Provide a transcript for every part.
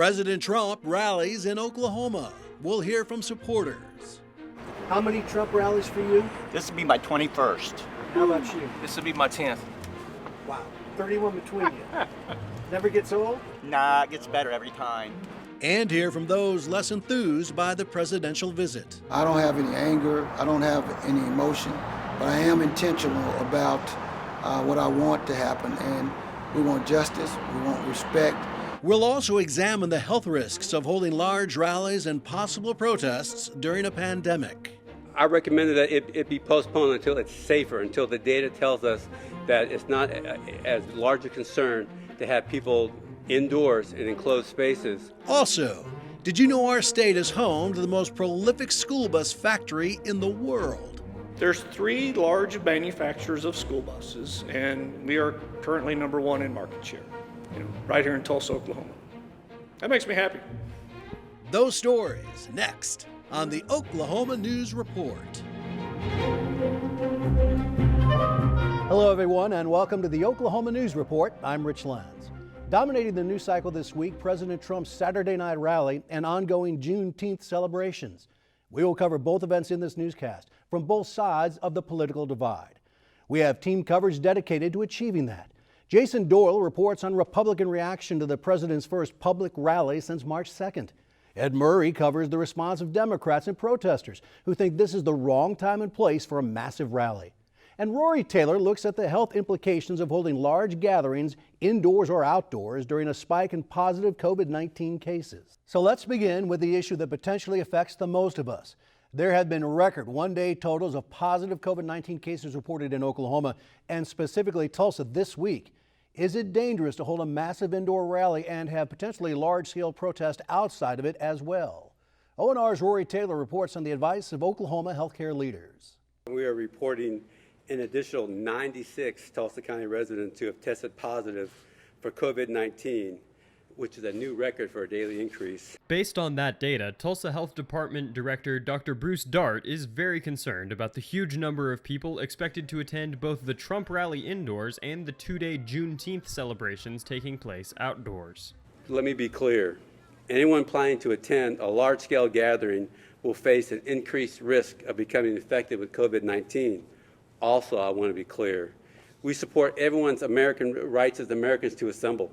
President Trump rallies in Oklahoma. We'll hear from supporters. How many Trump rallies for you? This will be my 21st. How about you? This will be my 10th. Wow, 31 between you. Never gets old? Nah, it gets better every time. And hear from those less enthused by the presidential visit. I don't have any anger, I don't have any emotion, but I am intentional about what I want to happen, and we want justice, we want respect. We'll also examine the health risks of holding large rallies and possible protests during a pandemic. I recommended that it be postponed until it's safer, until the data tells us that it's not as large a concern to have people indoors in enclosed spaces. Also, did you know our state is home to the most prolific school bus factory in the world? There's 3 large manufacturers of school buses, and we are currently number 1 in market share, right here in Tulsa, Oklahoma. That makes me happy. Those stories next on the Oklahoma News Report. Hello, everyone, and welcome to the Oklahoma News Report. I'm Rich Lanz. Dominating the news cycle this week, President Trump's Saturday night rally and ongoing Juneteenth celebrations. We will cover both events in this newscast from both sides of the political divide. We have team coverage dedicated to achieving that. Jason Doyle reports on Republican reaction to the president's first public rally since March 2nd. Ed Murray covers the response of Democrats and protesters who think this is the wrong time and place for a massive rally. And Rory Taylor looks at the health implications of holding large gatherings indoors or outdoors during a spike in positive COVID-19 cases. So let's begin with the issue that potentially affects the most of us. There have been record one-day totals of positive COVID-19 cases reported in Oklahoma and specifically Tulsa this week. Is it dangerous to hold a massive indoor rally and have potentially large-scale protest outside of it as well? ONR's Rory Taylor reports on the advice of Oklahoma healthcare leaders. We are reporting an additional 96 Tulsa County residents who have tested positive for COVID-19, which is a new record for a daily increase. Based on that data, Tulsa Health Department Director Dr. Bruce Dart is very concerned about the huge number of people expected to attend both the Trump rally indoors and the 2-day Juneteenth celebrations taking place outdoors. Let me be clear. Anyone planning to attend a large-scale gathering will face an increased risk of becoming infected with COVID-19. Also, I want to be clear. We support everyone's American rights as Americans to assemble.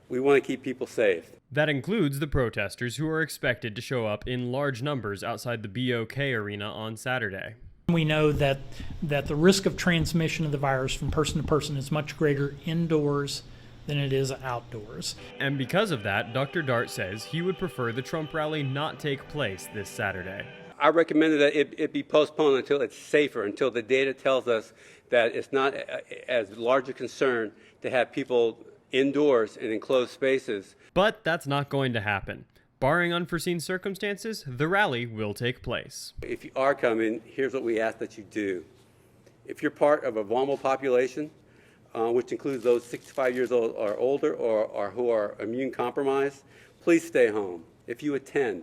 We want to keep people safe. That includes the protesters who are expected to show up in large numbers outside the BOK arena on Saturday. We know that the risk of transmission of the virus from person to person is much greater indoors than it is outdoors. And because of that, Dr. Dart says he would prefer the Trump rally not take place this Saturday. I recommended that it be postponed until it's safer, until the data tells us that it's not as large a concern to have people indoors in enclosed spaces. But that's not going to happen. Barring unforeseen circumstances, the rally will take place. If you are coming, here's what we ask that you do. If you're part of a vulnerable population, which includes those 65 years old or older or who are immune compromised, please stay home. If you attend,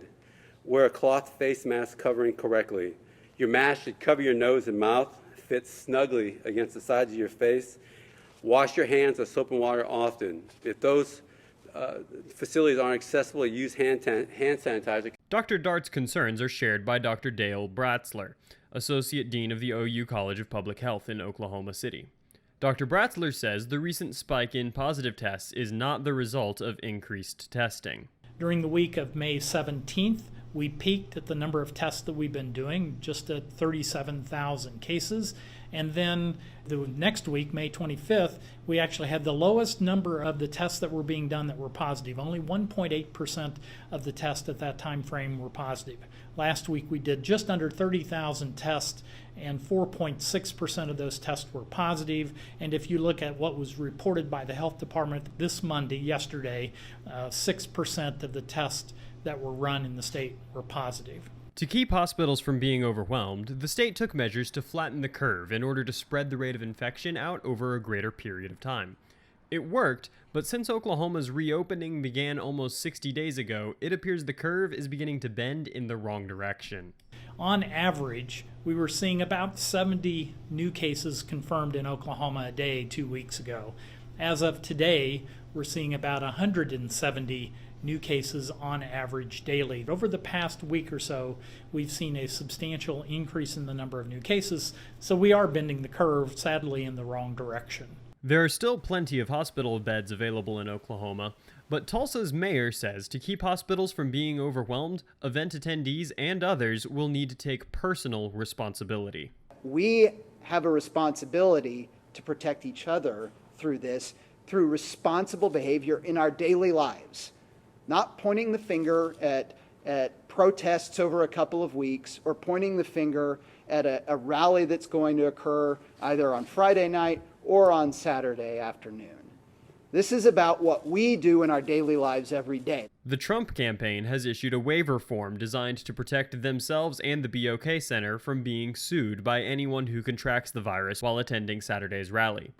wear a cloth face mask covering correctly. Your mask should cover your nose and mouth, fit snugly against the sides of your face. Wash your hands with soap and water often. If those facilities aren't accessible, use hand sanitizer. Dr. Dart's concerns are shared by Dr. Dale Bratzler, Associate Dean of the OU College of Public Health in Oklahoma City. Dr. Bratzler says the recent spike in positive tests is not the result of increased testing. During the week of May 17th, we peaked at the number of tests that we've been doing, just at 37,000 cases. And then the next week, May 25th, we actually had the lowest number of the tests that were being done that were positive. Only 1.8% of the tests at that time frame were positive. Last week, we did just under 30,000 tests, and 4.6% of those tests were positive. And if you look at what was reported by the health department this Monday, yesterday, 6% of the tests that were run in the state were positive. To keep hospitals from being overwhelmed, the state took measures to flatten the curve in order to spread the rate of infection out over a greater period of time. It worked, but since Oklahoma's reopening began almost 60 days ago, it appears the curve is beginning to bend in the wrong direction. On average, we were seeing about 70 new cases confirmed in Oklahoma a day 2 weeks ago. As of today, we're seeing about 170 new cases on average daily. Over the past week or so, we've seen a substantial increase in the number of new cases, so we are bending the curve, sadly, in the wrong direction. There are still plenty of hospital beds available in Oklahoma, but Tulsa's mayor says to keep hospitals from being overwhelmed, event attendees and others will need to take personal responsibility. We have a responsibility to protect each other through this, through responsible behavior in our daily lives. Not pointing the finger at protests over a couple of weeks or pointing the finger at a rally that's going to occur either on Friday night or on Saturday afternoon. This is about what we do in our daily lives every day. The Trump campaign has issued a waiver form designed to protect themselves and the BOK Center from being sued by anyone who contracts the virus while attending Saturday's rally.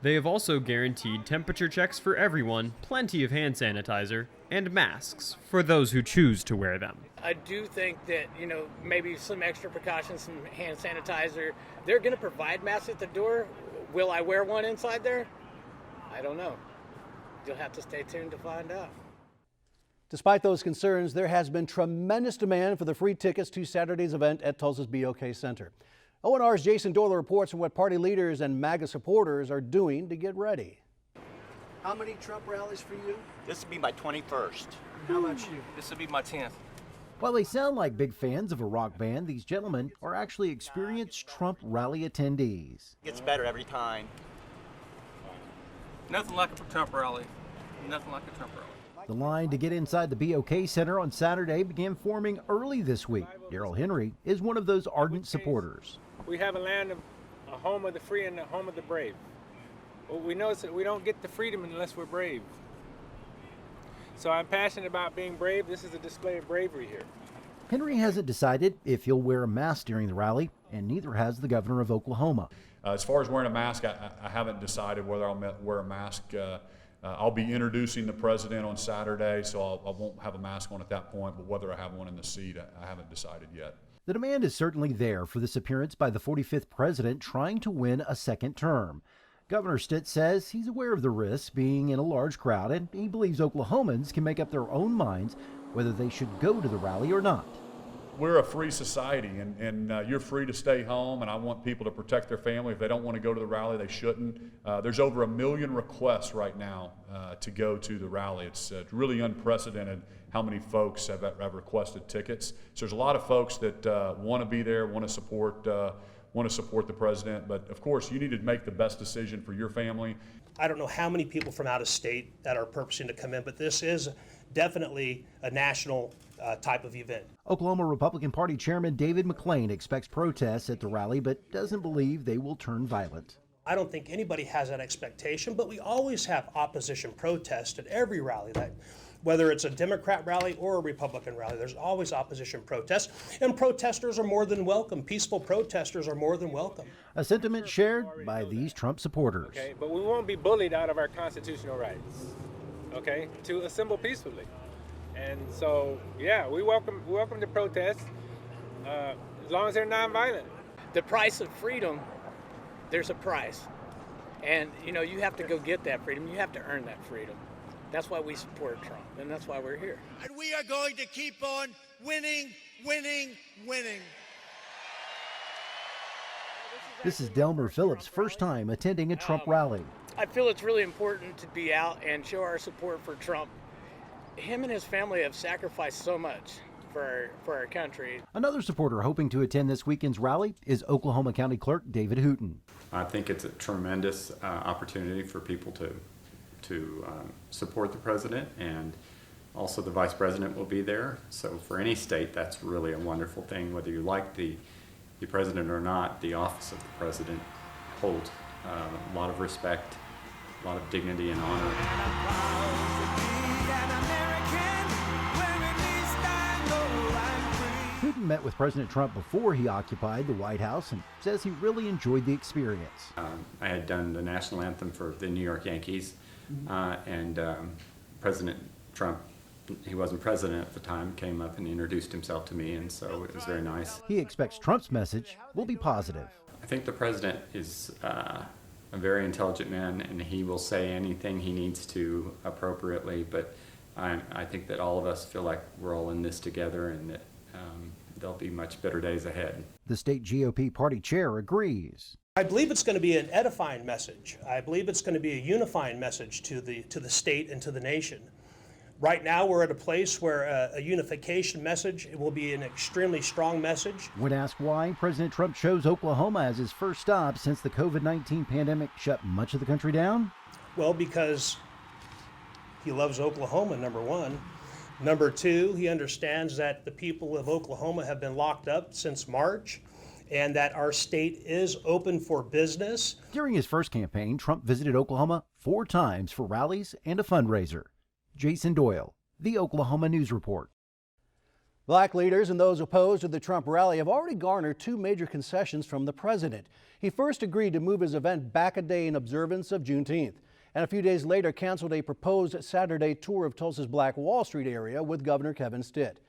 They have also guaranteed temperature checks for everyone, plenty of hand sanitizer, and masks for those who choose to wear them. I do think that, maybe some extra precautions, some hand sanitizer. They're going to provide masks at the door. Will I wear one inside there? I don't know. You'll have to stay tuned to find out. Despite those concerns, there has been tremendous demand for the free tickets to Saturday's event at Tulsa's BOK Center. ONR's Jason Doyle reports on what party leaders and MAGA supporters are doing to get ready. How many Trump rallies for you? This will be my 21st. How about you? This will be my 10th. While they sound like big fans of a rock band, these gentlemen are actually experienced Trump rally attendees. It gets better every time. Nothing like a Trump rally. Nothing like a Trump rally. The line to get inside the BOK Center on Saturday began forming early this week. Daryl Henry is one of those ardent supporters. We have a land of a home of the free and a home of the brave. What we know is that we don't get the freedom unless we're brave. So I'm passionate about being brave. This is a display of bravery here. Henry hasn't decided if he'll wear a mask during the rally, and neither has the governor of Oklahoma. As far as wearing a mask, I haven't decided whether I'll wear a mask. I'll be introducing the president on Saturday, so I won't have a mask on at that point, but whether I have one in the seat, I haven't decided yet. The demand is certainly there for this appearance by the 45th president trying to win a second term. Governor Stitt says he's aware of the risks being in a large crowd, and he believes Oklahomans can make up their own minds whether they should go to the rally or not. We're a free society, and you're free to stay home, and I want people to protect their family. If they don't want to go to the rally, they shouldn't. There's over 1 million requests right now to go to the rally. It's really unprecedented how many folks have requested tickets. So there's a lot of folks that want to be there, want to support the president, but of course you need to make the best decision for your family. I don't know how many people from out of state that are purposing to come in, but this is definitely a national type of event. Oklahoma Republican Party Chairman David McClain expects protests at the rally, but doesn't believe they will turn violent. I don't think anybody has that expectation, but we always have opposition protests at every rally. Whether it's a Democrat rally or a Republican rally, there's always opposition protests, and protesters are more than welcome. Peaceful protesters are more than welcome. A sentiment shared by these Trump supporters. Okay, but we won't be bullied out of our constitutional rights, okay, to assemble peacefully. And so, yeah, we welcome the protests as long as they're nonviolent. The price of freedom, there's a price. And, you have to go get that freedom. You have to earn that freedom. That's why we support Trump, and that's why we're here. And we are going to keep on winning, winning, winning. This is Delmer Phillips' first time attending a Trump rally. I feel it's really important to be out and show our support for Trump. Him and his family have sacrificed so much for our country. Another supporter hoping to attend this weekend's rally is Oklahoma County Clerk David Hooten. I think it's a tremendous opportunity for people to support the president, and also the vice president will be there. So for any state, that's really a wonderful thing. Whether you like the president or not, the office of the president holds a lot of respect, a lot of dignity and honor. Putin met with President Trump before he occupied the White House and says he really enjoyed the experience. I had done the national anthem for the New York Yankees, and President Trump, he wasn't president at the time, came up and introduced himself to me, and so it was very nice. He expects Trump's message will be positive. I think the president is a very intelligent man, and he will say anything he needs to appropriately, but I think that all of us feel like we're all in this together, and that there'll be much better days ahead. The state GOP party chair agrees. I believe it's going to be an edifying message. I believe it's going to be a unifying message to the state and to the nation. Right now, we're at a place where a unification message will be an extremely strong message. When asked why, President Trump chose Oklahoma as his first stop since the COVID-19 pandemic shut much of the country down. Well, because he loves Oklahoma, number one. Number two, he understands that the people of Oklahoma have been locked up since March, and that our state is open for business. During his first campaign, Trump visited Oklahoma 4 times for rallies and a fundraiser. Jason Doyle, the Oklahoma News Report. Black leaders and those opposed to the Trump rally have already garnered 2 major concessions from the president. He first agreed to move his event back a day in observance of Juneteenth, and a few days later canceled a proposed Saturday tour of Tulsa's Black Wall Street area with Governor Kevin Stitt.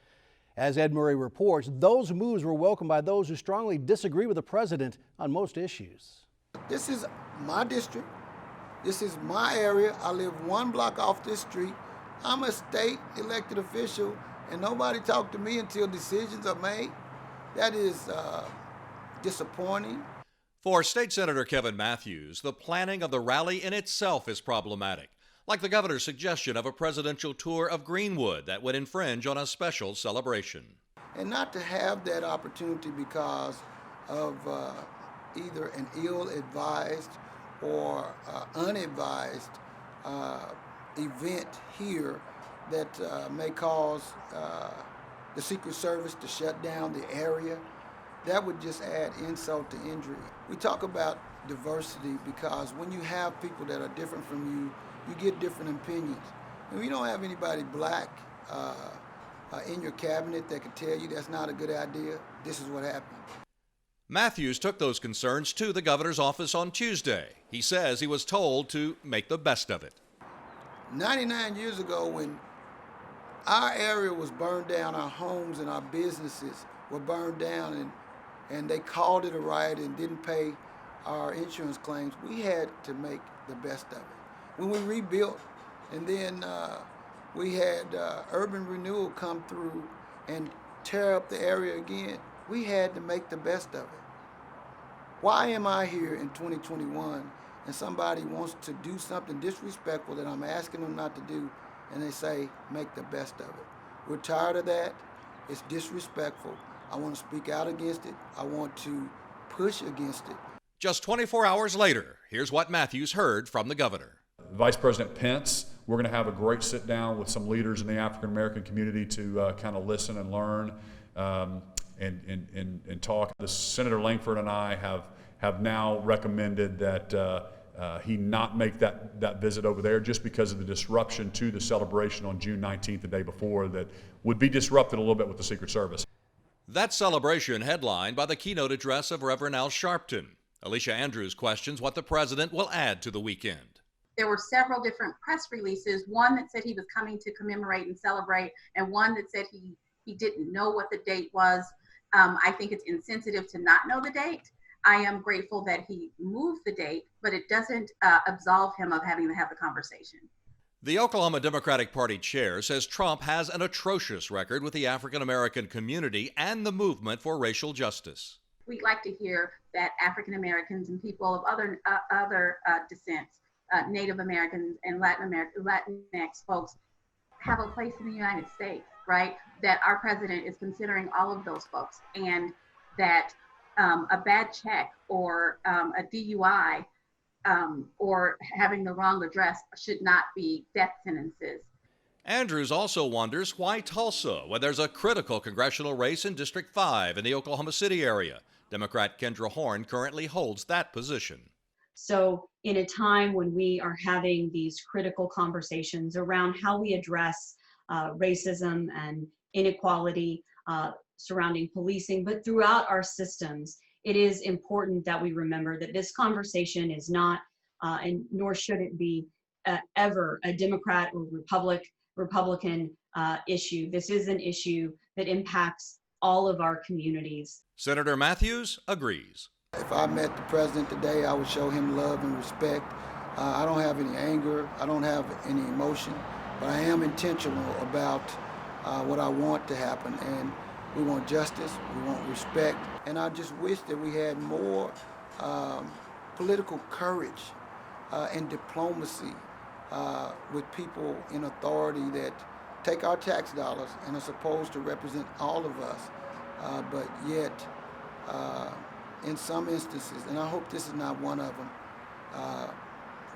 As Ed Murray reports, those moves were welcomed by those who strongly disagree with the president on most issues. This is my district. This is my area. I live 1 block off this street. I'm a state elected official, and nobody talked to me until decisions are made. That is disappointing. For State Senator Kevin Matthews, the planning of the rally in itself is problematic, like the governor's suggestion of a presidential tour of Greenwood that would infringe on a special celebration. And not to have that opportunity because of either an ill-advised or unadvised event here that may cause the Secret Service to shut down the area. That would just add insult to injury. We talk about diversity because when you have people that are different from you, you get different opinions. And we don't have anybody black in your cabinet that could tell you that's not a good idea. This is what happened. Matthews took those concerns to the governor's office on Tuesday. He says he was told to make the best of it. 99 years ago, when our area was burned down, our homes and our businesses were burned down, and they called it a riot and didn't pay our insurance claims, we had to make the best of it. When we rebuilt, and then we had urban renewal come through and tear up the area again, we had to make the best of it. Why am I here in 2021 and somebody wants to do something disrespectful that I'm asking them not to do, and they say, make the best of it? We're tired of that. It's disrespectful. I want to speak out against it. I want to push against it. Just 24 hours later, here's what Matthews heard from the governor. Vice President Pence, we're going to have a great sit down with some leaders in the African American community to kind of listen and learn and talk. Senator Langford and I have now recommended that he not make that visit over there just because of the disruption to the celebration on June 19th, the day before, that would be disrupted a little bit with the Secret Service. That celebration headlined by the keynote address of Reverend Al Sharpton. Alicia Andrews questions what the president will add to the weekend. There were several different press releases, one that said he was coming to commemorate and celebrate, and one that said he didn't know what the date was. I think it's insensitive to not know the date. I am grateful that he moved the date, but it doesn't absolve him of having to have the conversation. The Oklahoma Democratic Party chair says Trump has an atrocious record with the African American community and the movement for racial justice. We'd like to hear that African Americans and people of other descents, Native Americans and Latinx folks, have a place in the United States, right? That our president is considering all of those folks, and that a bad check or a DUI or having the wrong address should not be death sentences. Andrews also wonders why Tulsa, where there's a critical congressional race in District 5 in the Oklahoma City area. Democrat Kendra Horn currently holds that position. So in a time when we are having these critical conversations around how we address racism and inequality surrounding policing, but throughout our systems, it is important that we remember that this conversation is not, and nor should it be, ever a Democrat or Republican issue. This is an issue that impacts all of our communities. Senator Matthews agrees. If I met the president today, I would show him love and respect. I don't have any anger. I don't have any emotion. but I am intentional about what I want to happen. And we want justice, we want respect, and I just wish that we had more political courage and diplomacy with people in authority that take our tax dollars and are supposed to represent all of us, but yet in some instances, and I hope this is not one of them,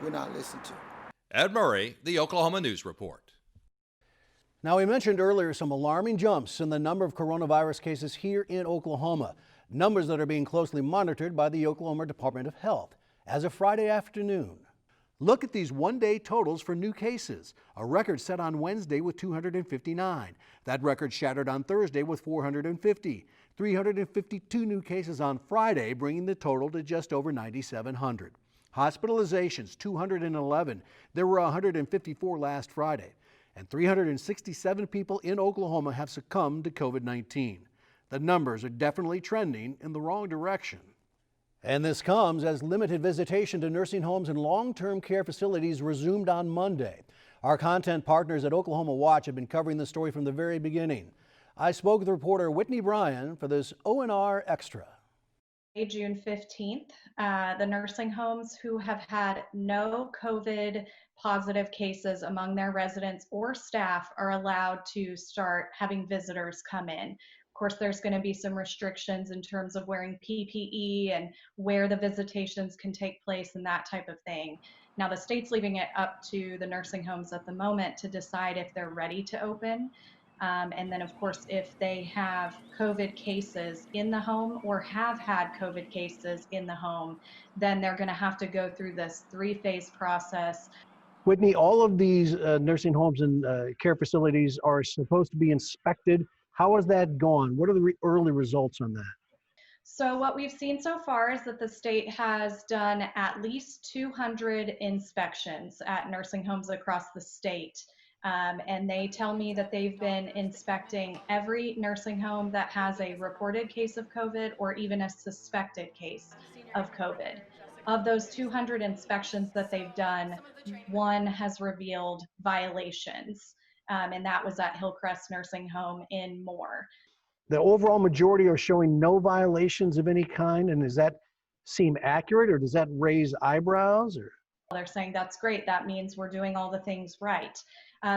we're not listened to. Ed Murray, the Oklahoma News Report. Now, we mentioned earlier some alarming jumps in the number of coronavirus cases here in Oklahoma, numbers that are being closely monitored by the Oklahoma Department of Health. As of Friday afternoon, look at these one-day totals for new cases. A record set on Wednesday with 259. That record shattered on Thursday with 450. 352 new cases on Friday, bringing the total to just over 9,700. Hospitalizations, 211. There were 154 last Friday. And 367 people in Oklahoma have succumbed to COVID-19. The numbers are definitely trending in the wrong direction. And this comes as limited visitation to nursing homes and long-term care facilities resumed on Monday. Our content partners at Oklahoma Watch have been covering the story from the very beginning. I spoke with reporter Whitney Bryan for this ONR Extra. June 15th, the nursing homes who have had no COVID positive cases among their residents or staff are allowed to start having visitors come in. Of course, there's going to be some restrictions in terms of wearing PPE and where the visitations can take place and that type of thing. Now, the state's leaving it up to the nursing homes at the moment to decide if they're ready to open. And then, of course, if they have COVID cases in the home or have had COVID cases in the home, then they're going to have to go through this 3-phase process. Whitney, all of these nursing homes and care facilities are supposed to be inspected. How has that gone? What are the early results on that? So what we've seen so far is that the state has done at least 200 inspections at nursing homes across the state. And they tell me that they've been inspecting every nursing home that has a reported case of COVID or even a suspected case of COVID. Of those 200 inspections that they've done, one has revealed violations, and that was at Hillcrest Nursing Home in Moore. The overall majority are showing no violations of any kind, and does that seem accurate, or does that raise eyebrows? Or they're saying that's great, that means we're doing all the things right.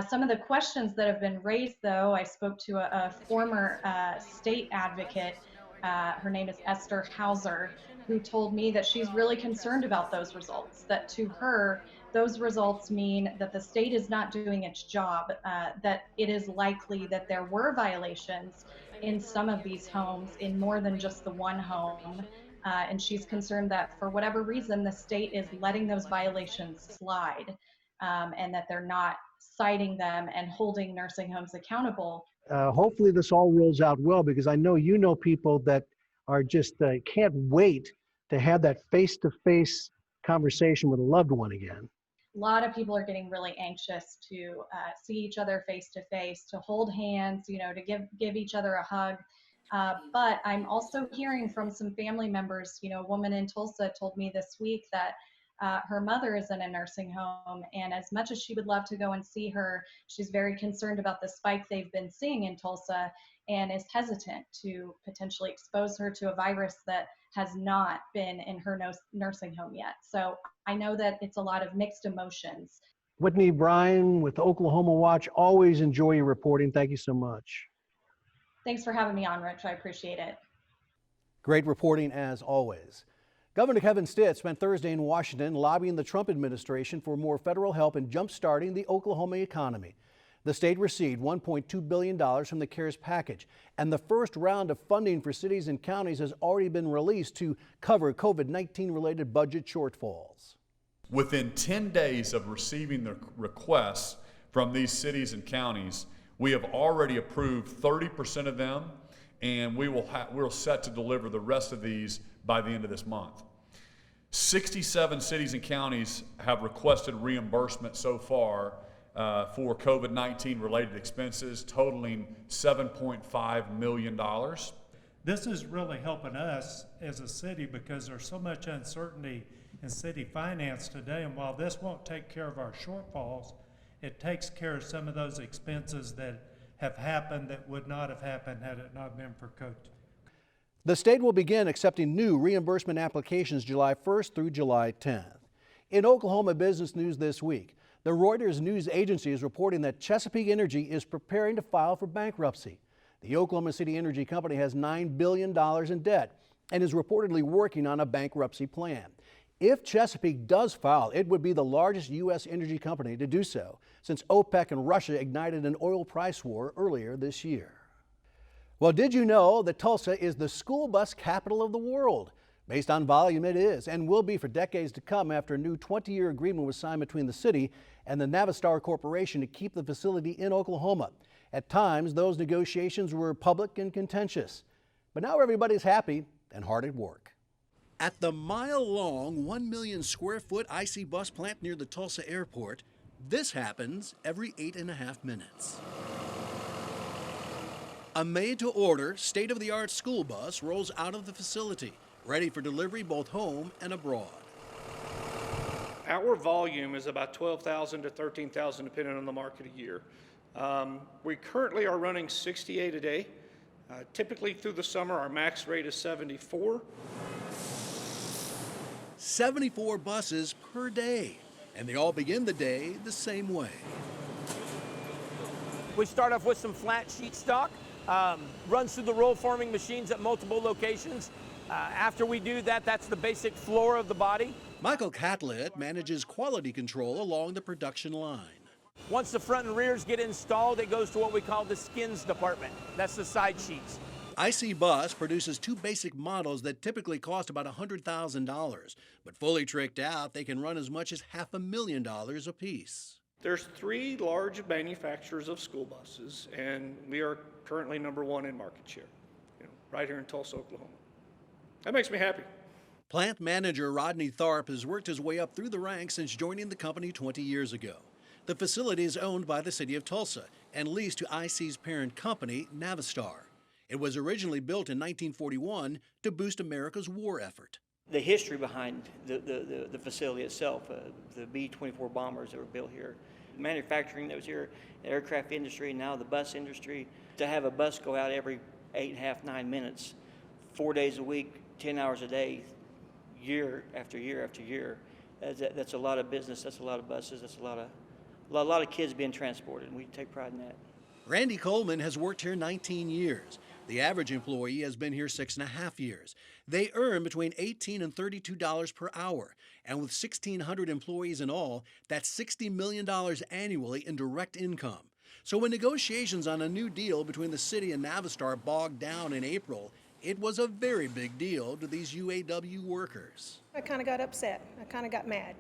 Some of the questions that have been raised, though, I spoke to a former state advocate, her name is Esther Hauser, who told me that she's really concerned about those results, that to her, those results mean that the state is not doing its job, that it is likely that there were violations in some of these homes, in more than just the one home. And she's concerned that for whatever reason, the state is letting those violations slide, and that they're not citing them and holding nursing homes accountable. hopefully this all rolls out well, because I know you know people that are just can't wait to have that face-to-face conversation with a loved one again. A lot of people are getting really anxious to see each other face to face, to hold hands, you know, to give each other a hug. But I'm also hearing from some family members, you know, a woman in Tulsa told me this week that her mother is in a nursing home, and as much as she would love to go and see her, she's very concerned about the spike they've been seeing in Tulsa and is hesitant to potentially expose her to a virus that has not been in her nursing home yet. So I know that it's a lot of mixed emotions. Whitney Bryan with Oklahoma Watch, always enjoy your reporting. Thank you so much. Thanks for having me on, Rich. I appreciate it. Great reporting as always. Governor Kevin Stitt spent Thursday in Washington lobbying the Trump administration for more federal help in jump-starting the Oklahoma economy. The state received $1.2 billion from the CARES package, and the first round of funding for cities and counties has already been released to cover COVID-19 related budget shortfalls. Within 10 days of receiving the requests from these cities and counties, we have already approved 30% of them, and we're set to deliver the rest of these by the end of this month. 67 cities and counties have requested reimbursement so far for COVID-19 related expenses, totaling $7.5 million. This is really helping us as a city because there's so much uncertainty in city finance today, and while this won't take care of our shortfalls, it takes care of some of those expenses that have happened that would not have happened had it not been for Coach. The state will begin accepting new reimbursement applications July 1st through July 10th. In Oklahoma business news this week, the Reuters news agency is reporting that Chesapeake Energy is preparing to file for bankruptcy. The Oklahoma City Energy Company has $9 billion in debt and is reportedly working on a bankruptcy plan. If Chesapeake does file, it would be the largest U.S. energy company to do so since OPEC and Russia ignited an oil price war earlier this year. Well, did you know that Tulsa is the school bus capital of the world? Based on volume, it is and will be for decades to come after a new 20-year agreement was signed between the city and the Navistar Corporation to keep the facility in Oklahoma. At times, those negotiations were public and contentious. But now everybody's happy and hard at work. At the mile-long, 1 million square foot IC bus plant near the Tulsa airport, this happens every 8.5 minutes. A made-to-order, state-of-the-art school bus rolls out of the facility, ready for delivery both home and abroad. Our volume is about 12,000 to 13,000 depending on the market a year. We currently are running 68 a day. Typically through the summer, our max rate is 74. 74 buses per day, and they all begin the day the same way. We start off with some flat sheet stock, runs through the roll forming machines at multiple locations. After we do that, that's the basic floor of the body. Michael Catlett manages quality control along the production line. Once the front and rears get installed, it goes to what we call the skins department. That's the side sheets. IC Bus produces two basic models that typically cost about $100,000, but fully tricked out, they can run as much as $500,000 apiece. There's 3 large manufacturers of school buses, and we are currently #1 in market share, right here in Tulsa, Oklahoma. That makes me happy. Plant manager Rodney Tharp has worked his way up through the ranks since joining the company 20 years ago. The facility is owned by the city of Tulsa and leased to IC's parent company, Navistar. It was originally built in 1941 to boost America's war effort. The history behind the facility itself, the B-24 bombers that were built here, manufacturing that was here, the aircraft industry, now the bus industry, to have a bus go out every 8.5, 9 minutes, 4 days a week, 10 hours a day, year after year after year, that's a lot of business, that's a lot of buses, that's a lot of kids being transported, and we take pride in that. Randy Coleman has worked here 19 years. The average employee has been here 6.5 years. They earn between $18 and $32 per hour. And with 1,600 employees in all, that's $60 million annually in direct income. So when negotiations on a new deal between the city and Navistar bogged down in April, it was a very big deal to these UAW workers. I kind of got upset. I kind of got mad.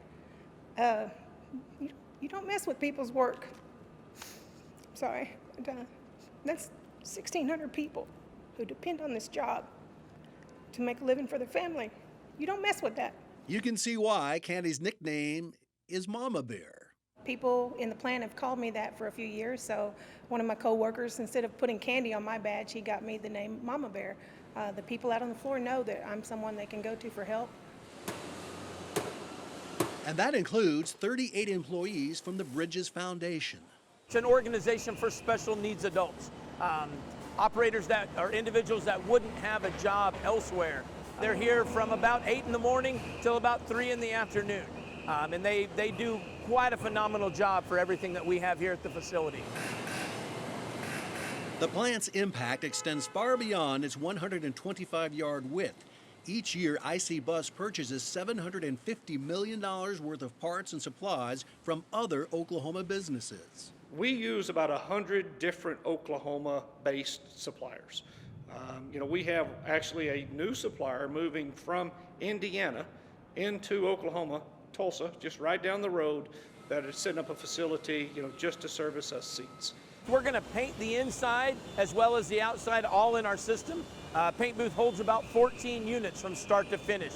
You don't mess with people's work. Sorry. That's 1,600 people who depend on this job to make a living for their family. You don't mess with that. You can see why Candy's nickname is Mama Bear. People in the plant have called me that for a few years, so one of my co-workers, instead of putting Candy on my badge, he got me the name Mama Bear. The people out on the floor know that I'm someone they can go to for help. And that includes 38 employees from the Bridges Foundation. It's an organization for special needs adults, operators that are individuals that wouldn't have a job elsewhere. They're here from about 8 in the morning till about 3 in the afternoon. And they do quite a phenomenal job for everything that we have here at the facility. The plant's impact extends far beyond its 125-yard width. Each year, IC Bus purchases $750 million worth of parts and supplies from other Oklahoma businesses. We use about 100 different Oklahoma-based suppliers. We have actually a new supplier moving from Indiana into Oklahoma, Tulsa, just right down the road, that is setting up a facility, just to service us seats. We're going to paint the inside as well as the outside all in our system. Paint booth holds about 14 units from start to finish.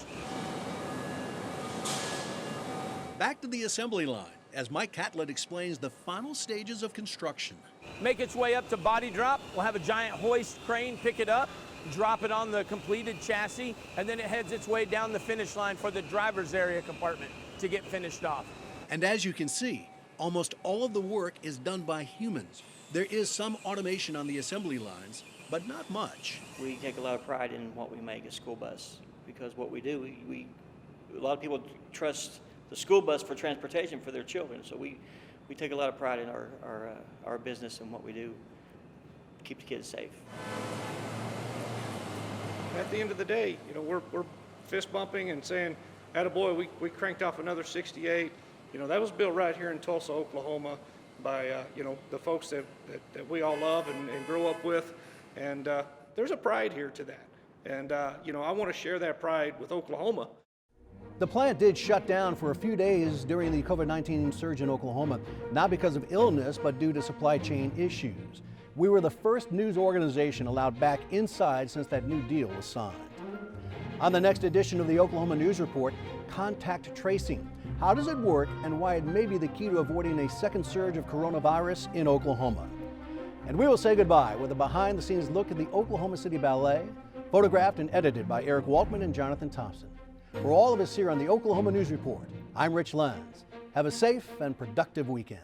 Back to the assembly line as Mike Catlett explains the final stages of construction. Make its way up to body drop. We'll have a giant hoist crane pick it up, drop it on the completed chassis, and then it heads its way down the finish line for the driver's area compartment to get finished off. And as you can see, almost all of the work is done by humans. There is some automation on the assembly lines, but not much. We take a lot of pride in what we make, a school bus, because what we do, a lot of people trust the school bus for transportation for their children. So we take a lot of pride in our business and what we do to keep the kids safe. At the end of the day, you know, we're fist bumping and saying, attaboy, we cranked off another 68. You know, that was built right here in Tulsa, Oklahoma by, you know, the folks that we all love and grew up with. And there's a pride here to that. And, you know, I want to share that pride with Oklahoma. The plant did shut down for a few days during the COVID-19 surge in Oklahoma, not because of illness, but due to supply chain issues. We were the first news organization allowed back inside since that new deal was signed. On the next edition of the Oklahoma News Report, contact tracing. How does it work and why it may be the key to avoiding a second surge of coronavirus in Oklahoma? And we will say goodbye with a behind-the-scenes look at the Oklahoma City Ballet, photographed and edited by Eric Waltman and Jonathan Thompson. For all of us here on the Oklahoma News Report, I'm Rich Lenz. Have a safe and productive weekend.